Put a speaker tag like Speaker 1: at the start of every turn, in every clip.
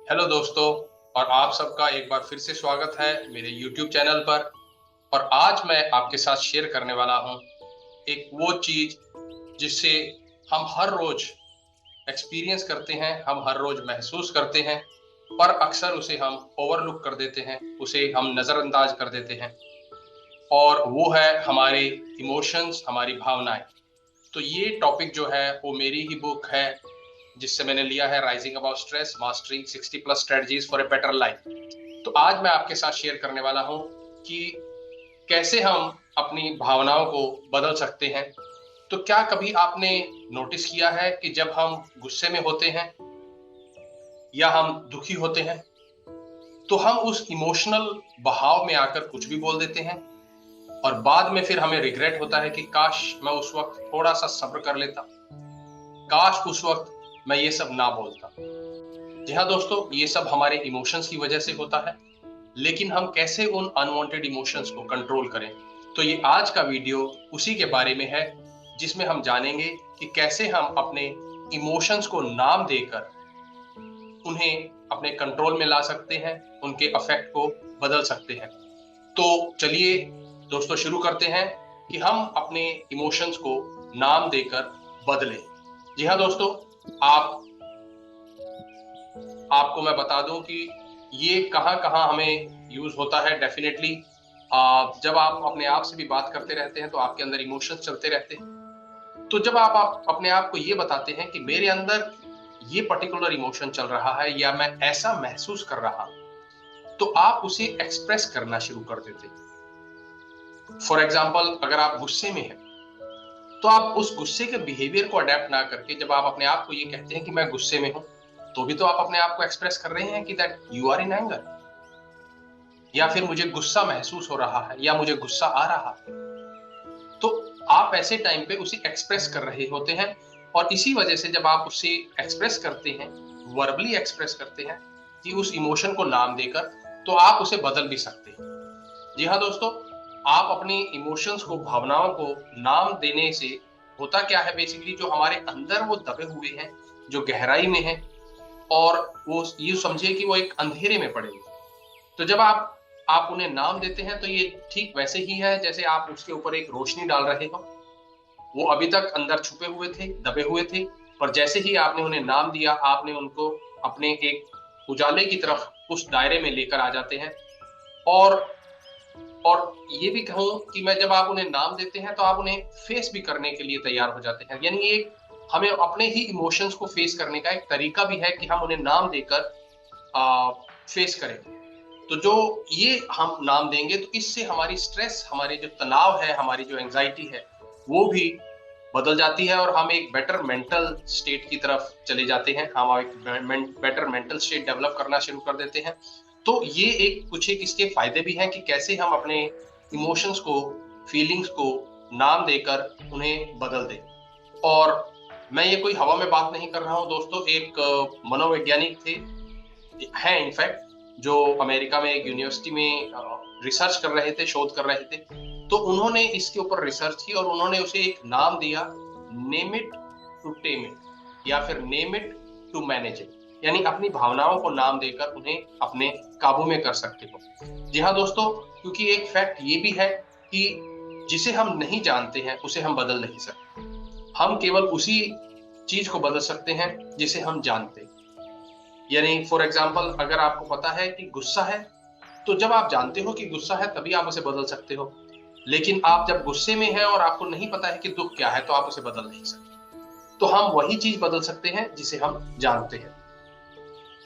Speaker 1: Hello दोस्तों। और आप सबका एक बार फिर से स्वागत है मेरे YouTube चैनल पर। और आज मैं आपके साथ शेयर करने वाला हूं एक वो चीज जिससे हम हर रोज एक्सपीरियंस करते हैं, हम हर रोज महसूस करते हैं, पर अक्सर उसे हम ओवरलुक कर देते हैं, उसे हम नज़रअंदाज कर देते हैं। और वो है हमारे इमोशंस, हमारी भावनाएं। तो ये टॉपिक जो है वो मेरी ही बुक है जिससे मैंने लिया है, rising about stress, mastering 60+ strategies for a better life. तो आज मैं आपके साथ शेयर करने वाला हूं कि कैसे हम अपनी भावनाओं को बदल सकते हैं। तो क्या कभी आपने नोटिस किया है कि जब हम गुस्से में होते हैं या हम दुखी होते हैं तो हम उस इमोशनल बहाव में आकर कुछ भी बोल देते हैं और बाद में फिर हमें रिग्रेट होता है कि काश मैं उस वक्त थोड़ा सा सब्र कर लेता, काश उस वक्त मैं ये सब ना बोलता। जी हाँ दोस्तों, ये सब हमारे इमोशंस की वजह से होता है। लेकिन हम कैसे उन अनवांटेड इमोशंस को कंट्रोल करें, तो ये आज का वीडियो उसी के बारे में है, जिसमें हम जानेंगे कि कैसे हम अपने इमोशंस को नाम देकर उन्हें अपने कंट्रोल में ला सकते हैं, उनके अफेक्ट को बदल सकते हैं। तो चलिए दोस्तों शुरू करते हैं कि हम अपने इमोशंस को नाम देकर बदलें। जी हाँ दोस्तों, आप आपको मैं बता दूं कि ये कहाँ कहाँ हमें यूज होता है। डेफिनेटली जब आप अपने आप से भी बात करते रहते हैं तो आपके अंदर इमोशंस चलते रहते हैं। तो जब आप अपने आप को ये बताते हैं कि मेरे अंदर ये पर्टिकुलर इमोशन चल रहा है या मैं ऐसा महसूस कर रहा हूं, तो आप उसे एक्सप्रेस करना शुरू कर देते हैं। फॉर एग्जाम्पल, अगर आप गुस्से में हैं तो आप उस गुस्से के बिहेवियर को अडेप्ट ना करके जब आप अपने आप को ये कहते हैं कि मैं गुस्से में हूं, तो भी तो आप अपने आप को एक्सप्रेस कर रहे हैं कि that you are in anger, या फिर मुझे गुस्सा महसूस हो रहा है या मुझे गुस्सा आ रहा है। तो आप ऐसे टाइम पे उसे एक्सप्रेस कर रहे होते हैं। और इसी वजह से जब आप उसे एक्सप्रेस करते हैं, वर्बली एक्सप्रेस करते हैं कि उस इमोशन को नाम देकर, तो आप उसे बदल भी सकते हैं। जी हाँ दोस्तों, आप अपने इमोशंस को, भावनाओं को नाम देने से होता क्या है, बेसिकली जो हमारे अंदर वो दबे हुए हैं, जो गहराई में है, और वो ये समझिए कि वो एक अंधेरे में पड़े हुए। तो जब आप उन्हें नाम देते हैं तो ये ठीक वैसे ही है जैसे आप उसके ऊपर एक रोशनी डाल रहे हो। वो अभी तक अंदर छुपे हुए थे, दबे हुए थे, पर जैसे ही आपने उन्हें नाम दिया, आपने उनको अपने एक उजाले की तरफ, उस दायरे में लेकर आ जाते हैं। और और ये भी कहूं कि मैं जब आप उन्हें नाम देते हैं तो आप उन्हें फेस भी करने के लिए तैयार हो जाते हैं। यानी ये हमें अपने ही इमोशंस को फेस करने का एक तरीका भी है कि हम उन्हें नाम देकर फेस करें। तो जो ये हम नाम देंगे तो इससे हमारी स्ट्रेस, हमारे जो तनाव है, हमारी जो एंजाइटी है, वो भी बदल जाती है और हम एक बेटर मेंटल स्टेट की तरफ चले जाते हैं। हम एक बेटर मेंटल स्टेट डेवलप करना शुरू कर देते हैं। तो ये कुछ एक इसके फायदे भी हैं कि कैसे हम अपने इमोशंस को, फीलिंग्स को नाम देकर उन्हें बदल दें। और मैं ये कोई हवा में बात नहीं कर रहा हूँ दोस्तों। एक मनोवैज्ञानिक थे, हैं इनफैक्ट, जो अमेरिका में एक यूनिवर्सिटी में रिसर्च कर रहे थे, शोध कर रहे थे। तो उन्होंने इसके ऊपर रिसर्च की और उन्होंने उसे एक नाम दिया, name it to tame it, या फिर name it to manage it. यानी अपनी भावनाओं को नाम देकर उन्हें अपने काबू में कर सकते हो। जी हाँ दोस्तों, क्योंकि एक फैक्ट ये भी है कि जिसे हम नहीं जानते हैं उसे हम बदल नहीं सकते। हम केवल उसी चीज को बदल सकते हैं जिसे हम जानते हैं। यानी फॉर एग्जाम्पल, अगर आपको पता है कि गुस्सा है, तो जब आप जानते हो कि गुस्सा है तभी आप उसे बदल सकते हो। लेकिन आप जब गुस्से में हैं और आपको नहीं पता है कि दुख क्या है, तो आप उसे बदल नहीं सकते। तो हम वही चीज बदल सकते हैं जिसे हम जानते हैं।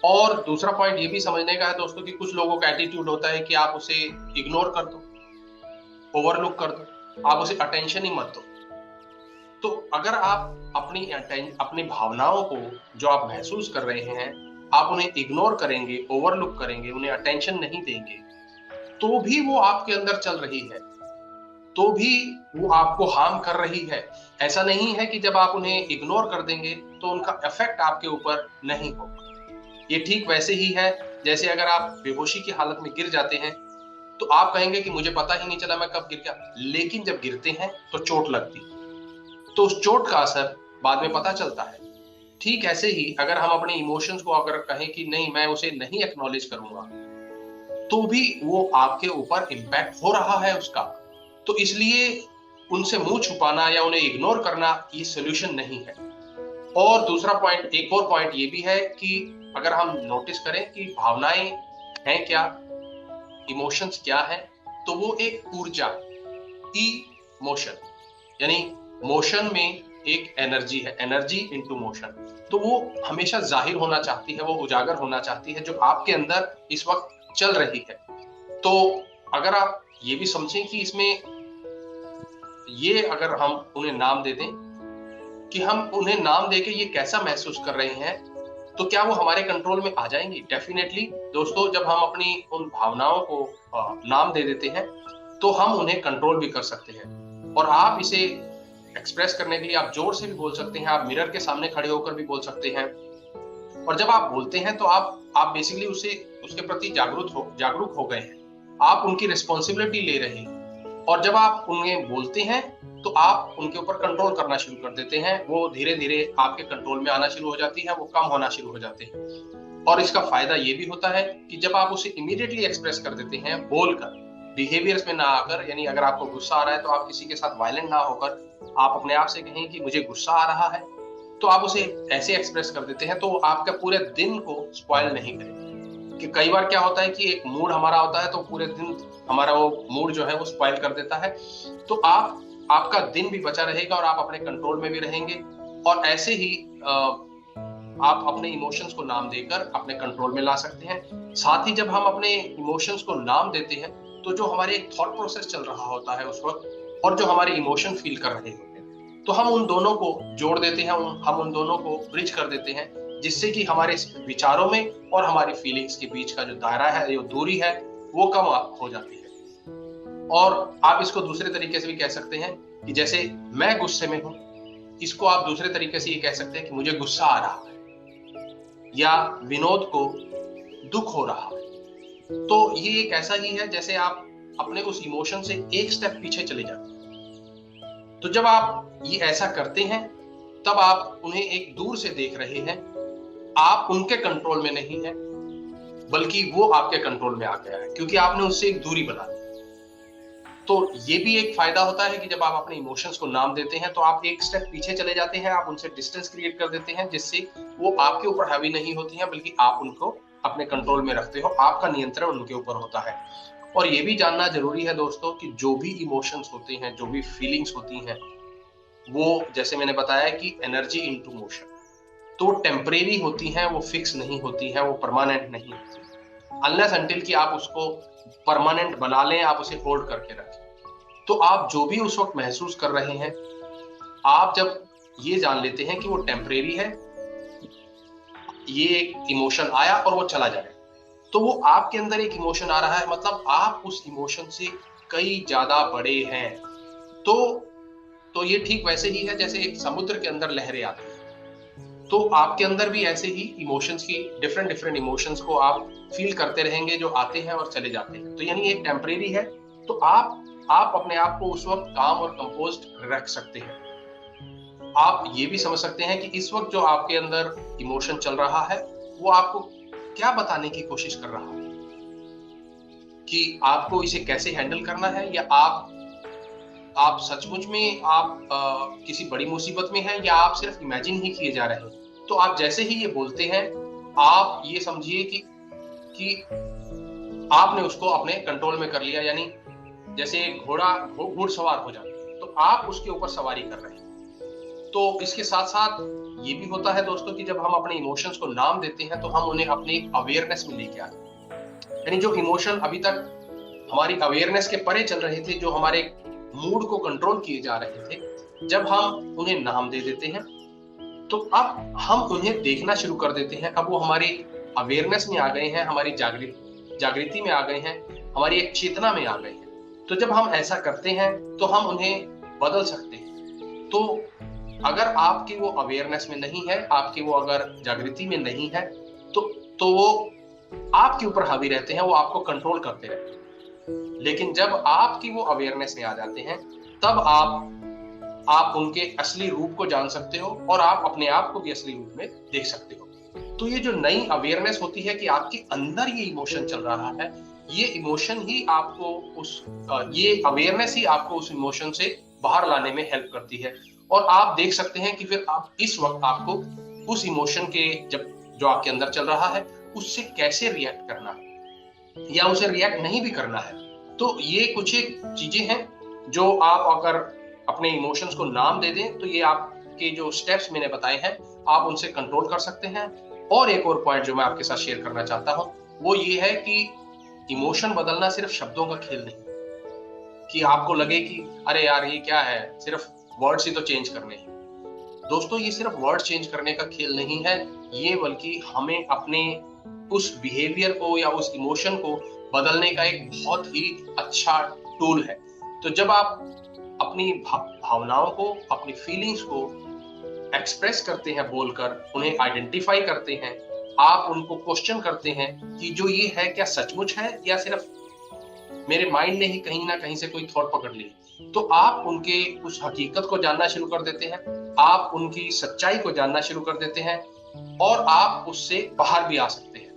Speaker 1: और दूसरा पॉइंट ये भी समझने का है दोस्तों कि कुछ लोगों का एटीट्यूड होता है कि आप उसे इग्नोर कर दो, ओवरलुक कर दो, आप उसे अटेंशन ही मत दो। तो अगर आप अपनी भावनाओं को, जो आप महसूस कर रहे हैं, आप उन्हें इग्नोर करेंगे, ओवरलुक करेंगे, उन्हें अटेंशन नहीं देंगे, तो भी वो आपके अंदर चल रही है, तो भी वो आपको हार्म कर रही है। ऐसा नहीं है कि जब आप उन्हें इग्नोर कर देंगे तो उनका इफेक्ट आपके ऊपर नहीं होगा। ये ठीक वैसे ही है जैसे अगर आप बेहोशी की हालत में गिर जाते हैं तो आप कहेंगे कि मुझे पता ही नहीं चला मैं कब गिर गया, लेकिन जब गिरते हैं तो चोट लगती है, तो उस चोट का असर बाद में पता चलता है। ठीक ऐसे ही अगर हम अपने इमोशंस को अगर कहें कि नहीं मैं उसे नहीं एक्नॉलेज करूंगा, तो भी वो आपके ऊपर इम्पैक्ट हो रहा है उसका। तो इसलिए उनसे मुंह छुपाना या उन्हें इग्नोर करना ये सोल्यूशन नहीं है। और दूसरा पॉइंट, एक और पॉइंट ये भी है कि अगर हम नोटिस करें कि भावनाएं हैं क्या, इमोशंस क्या है, तो वो एक ऊर्जा, मोशन, यानी मोशन में एक एनर्जी है, एनर्जी इनटू मोशन। तो वो हमेशा जाहिर होना चाहती है, वो उजागर होना चाहती है जो आपके अंदर इस वक्त चल रही है। तो अगर आप ये भी समझें कि इसमें ये अगर हम उन्हें नाम दे दें कि हम उन्हें नाम देके ये कैसा महसूस कर रहे हैं, तो क्या वो हमारे कंट्रोल में आ जाएंगी? डेफिनेटली दोस्तों, जब हम अपनी उन भावनाओं को नाम दे देते हैं तो हम उन्हें कंट्रोल भी कर सकते हैं। और आप इसे एक्सप्रेस करने के लिए आप जोर से भी बोल सकते हैं, आप मिरर के सामने खड़े होकर भी बोल सकते हैं। और जब आप बोलते हैं तो आप बेसिकली उसके प्रति जागरूक हो गए हैं, आप उनकी रिस्पॉन्सिबिलिटी ले रहे हैं। और जब आप उन्हें बोलते हैं तो आप उनके ऊपर कंट्रोल करना शुरू कर देते हैं, वो धीरे धीरे आपके कंट्रोल में आना शुरू हो जाती है, वो कम होना शुरू हो जाते हैं। और इसका फायदा ये भी होता है कि जब आप उसे इमीडिएटली एक्सप्रेस कर देते हैं बोलकर, बिहेवियर्स में ना आकर, यानी अगर आपको गुस्सा आ रहा है तो आप किसी के साथ वायलेंट ना होकर आप अपने आप से कहें कि मुझे गुस्सा आ रहा है, तो आप उसे ऐसे एक्सप्रेस कर देते हैं तो आपका पूरे दिन को स्पॉइल नहीं करेगा। कि कई बार क्या होता है कि एक मूड हमारा होता है तो पूरे दिन हमारा वो मूड जो है वो स्पॉइल कर देता है। तो आपका दिन भी बचा रहेगा और आप अपने कंट्रोल में भी रहेंगे। और ऐसे ही आप अपने इमोशंस को नाम देकर अपने कंट्रोल में ला सकते हैं। साथ ही जब हम अपने इमोशंस को नाम देते हैं तो जो हमारे एक थॉट प्रोसेस चल रहा होता है उस वक्त, और जो हमारे इमोशन फील कर रहे होते हैं, तो हम उन दोनों को जोड़ देते हैं, हम उन दोनों को ब्रिज कर देते हैं, जिससे कि हमारे विचारों में और हमारी फीलिंग्स के बीच का जो दायरा है, जो दूरी है, वो कम हो जाती है। और आप इसको दूसरे तरीके से भी कह सकते हैं कि जैसे मैं गुस्से में हूं, इसको आप दूसरे तरीके से ये कह सकते हैं कि मुझे गुस्सा आ रहा है, या विनोद को दुख हो रहा है। तो ये एक ऐसा ही है जैसे आप अपने उस इमोशन से एक स्टेप पीछे चले जाते हैं। तो जब आप ये ऐसा करते हैं तब आप उन्हें एक दूर से देख रहे हैं, आप उनके कंट्रोल में नहीं है, बल्कि वो आपके कंट्रोल में आ गया है, क्योंकि आपने उससे एक दूरी बना ली। तो ये भी एक फायदा होता है कि जब आप अपने इमोशंस को नाम देते हैं तो आप एक स्टेप पीछे चले जाते हैं, आप उनसे डिस्टेंस क्रिएट कर देते हैं, जिससे वो आपके ऊपर हावी नहीं होती हैं, बल्कि आप उनको अपने कंट्रोल में रखते हो, आपका नियंत्रण उनके ऊपर होता है। और ये भी जानना जरूरी है दोस्तों कि जो भी इमोशंस होते हैं, जो भी फीलिंग्स होती हैं, वो जैसे मैंने बताया कि एनर्जी इनटू मोशन, तो टेम्परेरी होती हैं, वो फिक्स नहीं होती हैं, वो परमानेंट नहीं होती, अनलेस अनटिल कि आप उसको परमानेंट बना लें, आप उसे होल्ड करके रखें। तो आप जो भी उस वक्त महसूस कर रहे हैं, आप जब ये जान लेते हैं कि वो टेम्परेरी है, ये एक इमोशन आया और वो चला जाए, तो वो आपके अंदर एक इमोशन आ रहा है, मतलब आप उस इमोशन से कई ज्यादा बड़े हैं। तो ये ठीक वैसे ही है जैसे एक समुद्र के अंदर लहरें आती हैं, तो आपके अंदर भी ऐसे ही इमोशंस की डिफरेंट इमोशंस को आप फील करते रहेंगे, जो आते हैं और चले जाते हैं। तो यानी एक टेम्परेरी है, तो आप अपने आप को उस वक्त काम और कंपोज्ड रख सकते हैं। आप ये भी समझ सकते हैं कि इस वक्त जो आपके अंदर इमोशन चल रहा है वो आपको क्या बताने की कोशिश कर रहा है, कि आपको इसे कैसे हैंडल करना है, या आप सचमुच में आप किसी बड़ी मुसीबत में हैं, या आप सिर्फ इमेजिन ही किए जा रहे हैं। तो आप जैसे ही ये बोलते हैं, आप ये समझिए कि आपने उसको अपने कंट्रोल में कर लिया, यानी जैसे एक घुड़सवार हो जाता है, तो आप उसके ऊपर सवारी कर रहे हैं। तो इसके साथ साथ ये भी होता है दोस्तों कि जब हम अपने इमोशंस को नाम देते हैं तो हम उन्हें अपने अवेयरनेस में लेके आते हैं, यानी जो इमोशन अभी तक हमारी अवेयरनेस के परे चल रहे थे, जो हमारे मूड को कंट्रोल किए जा रहे थे, जब हम उन्हें नाम दे देते हैं तो अब हम उन्हें देखना शुरू कर देते हैं। अब वो हमारी अवेयरनेस में आ गए हैं, हमारी जागृति में आ गए हैं, हमारी एक चेतना में आ गए हैं। तो जब हम ऐसा करते हैं तो हम उन्हें बदल सकते हैं। तो अगर आपकी वो अवेयरनेस में नहीं है, आपकी वो अगर जागृति में नहीं है, तो वो आपके ऊपर हावी रहते हैं, वो आपको कंट्रोल करते रहते हैं। लेकिन जब आपकी वो अवेयरनेस में आ जाते हैं, तब आप उनके असली रूप को जान सकते हो और आप अपने आप को भी असली रूप में देख सकते हो। तो ये जो नई अवेयरनेस होती है कि आपके अंदर ये इमोशन चल रहा है, ये इमोशन ही आपको ये अवेयरनेस ही आपको उस इमोशन से बाहर लाने में हेल्प करती है। और आप देख सकते हैं कि फिर आप इस वक्त आपको उस इमोशन के जो आपके अंदर चल रहा है उससे कैसे रिएक्ट करना है या उसे रिएक्ट नहीं भी करना है। तो ये कुछ एक चीजें हैं जो आप अगर अपने इमोशंस को नाम दे दें तो ये आपके जो स्टेप्स मैंने बताए हैं आप उनसे कंट्रोल कर सकते हैं। और एक और पॉइंट जो मैं आपके साथ शेयर करना चाहता हूं वो ये है कि इमोशन बदलना सिर्फ शब्दों का खेल नहीं, कि आपको लगे कि अरे यार ये क्या है, सिर्फ वर्ड्स ही तो चेंज करने हैं। दोस्तों ये सिर्फ वर्ड चेंज करने का खेल नहीं है, ये बल्कि हमें अपने उस बिहेवियर को या उस इमोशन को बदलने का एक बहुत ही अच्छा टूल है। तो जब आप अपनी भावनाओं को, अपनी फीलिंग्स को एक्सप्रेस करते हैं बोलकर, उन्हें आइडेंटिफाई करते हैं, आप उनको क्वेश्चन करते हैं कि जो ये है क्या सचमुच है या सिर्फ मेरे माइंड ने ही कहीं ना कहीं से कोई थॉट पकड़ ली, तो आप उनके उस हकीकत को जानना शुरू कर देते हैं, आप उनकी सच्चाई को जानना शुरू कर देते हैं और आप उससे बाहर भी आ सकते हैं।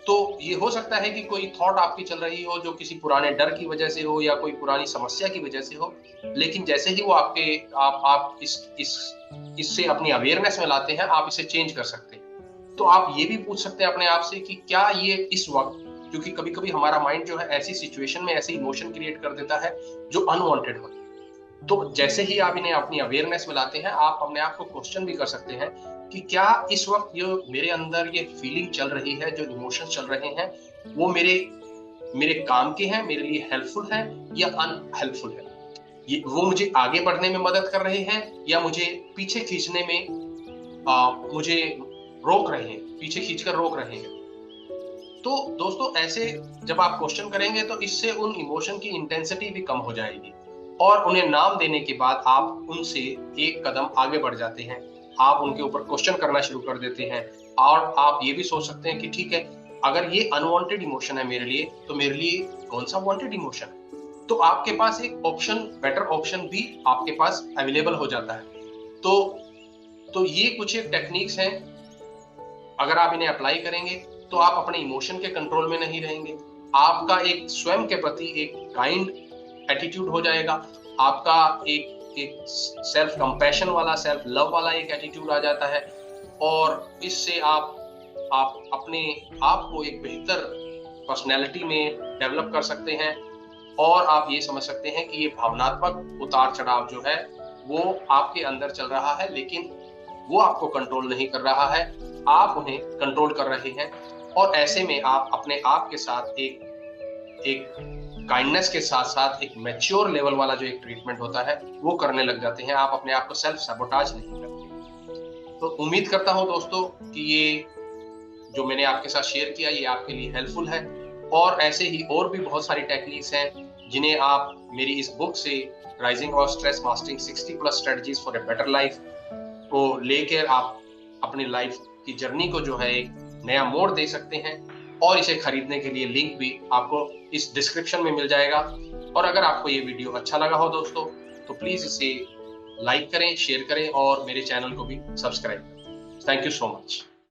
Speaker 1: तो ये हो सकता है कि कोई थॉट आपकी चल रही हो जो किसी पुराने डर की वजह से हो या कोई पुरानी समस्या की वजह से हो, लेकिन जैसे ही वो आपके आप इससे अपनी अवेयरनेस में लाते हैं, आप इसे चेंज कर सकते हैं। तो आप ये भी पूछ सकते हैं अपने आप से कि क्या ये इस वक्त, क्योंकि कभी कभी हमारा माइंड जो है ऐसी सिचुएशन में ऐसे इमोशन क्रिएट कर देता है जो अनवांटेड होते हैं। तो जैसे ही आप इन्हें अपनी अवेयरनेस में लाते हैं, आप अपने आप को क्वेश्चन भी कर सकते हैं कि क्या इस वक्त जो मेरे अंदर ये फीलिंग चल रही है, जो इमोशंस चल रहे हैं, वो मेरे काम के हैं, मेरे लिए हेल्पफुल है या अनहेल्पफुल है। ये वो मुझे आगे बढ़ने में मदद कर रहे हैं या मुझे पीछे खींचने में मुझे रोक रहे हैं, पीछे खींचकर रोक रहे हैं। तो दोस्तों ऐसे जब आप क्वेश्चन करेंगे तो इससे उन इमोशन की इंटेंसिटी भी कम हो जाएगी और उन्हें नाम देने के बाद आप उनसे एक कदम आगे बढ़ जाते हैं। आप उनके ऊपर क्वेश्चन करना शुरू कर देते हैं और आप ये भी सोच सकते हैं कि ठीक है, अगर ये अनवांटेड इमोशन है मेरे लिए, तो मेरे लिए कौन सा वांटेड इमोशन है। तो आपके पास एक ऑप्शन, बेटर ऑप्शन भी आपके पास अवेलेबल हो जाता है। तो ये कुछ एक टेक्निक्स हैं, अगर आप इन्हें अप्लाई करेंगे तो आप अपने इमोशन के कंट्रोल में नहीं रहेंगे, आपका एक स्वयं के प्रति एक काइंड एटीट्यूड हो जाएगा, आपका एक सेल्फ कंपैशन वाला, सेल्फ लव वाला एक एटीट्यूड आ जाता है और इससे आप अपने आप को एक बेहतर पर्सनैलिटी में डेवलप कर सकते हैं और आप ये समझ सकते हैं कि ये भावनात्मक उतार चढ़ाव जो है वो आपके अंदर चल रहा है, लेकिन वो आपको कंट्रोल नहीं कर रहा है, आप उन्हें कंट्रोल कर रहे हैं। और ऐसे में आप अपने आप के साथ एक काइंडनेस के साथ साथ एक मैच्योर लेवल वाला जो एक ट्रीटमेंट होता है वो करने लग जाते हैं। आप अपने आप को सेल्फ सैबोटाज नहीं करते। तो उम्मीद करता हूं दोस्तों कि ये जो मैंने आपके साथ शेयर किया ये आपके लिए हेल्पफुल है और ऐसे ही और भी बहुत सारी टेक्निक्स हैं जिन्हें आप मेरी इस बुक से, राइजिंग और stress mastering 60+ strategies for a better life, को लेकर आप अपनी लाइफ की जर्नी को जो है एक नया मोड़ दे सकते हैं। और इसे खरीदने के लिए लिंक भी आपको इस डिस्क्रिप्शन में मिल जाएगा। और अगर आपको ये वीडियो अच्छा लगा हो दोस्तों तो प्लीज इसे लाइक करें, शेयर करें और मेरे चैनल को भी सब्सक्राइब करें। Thank you so much.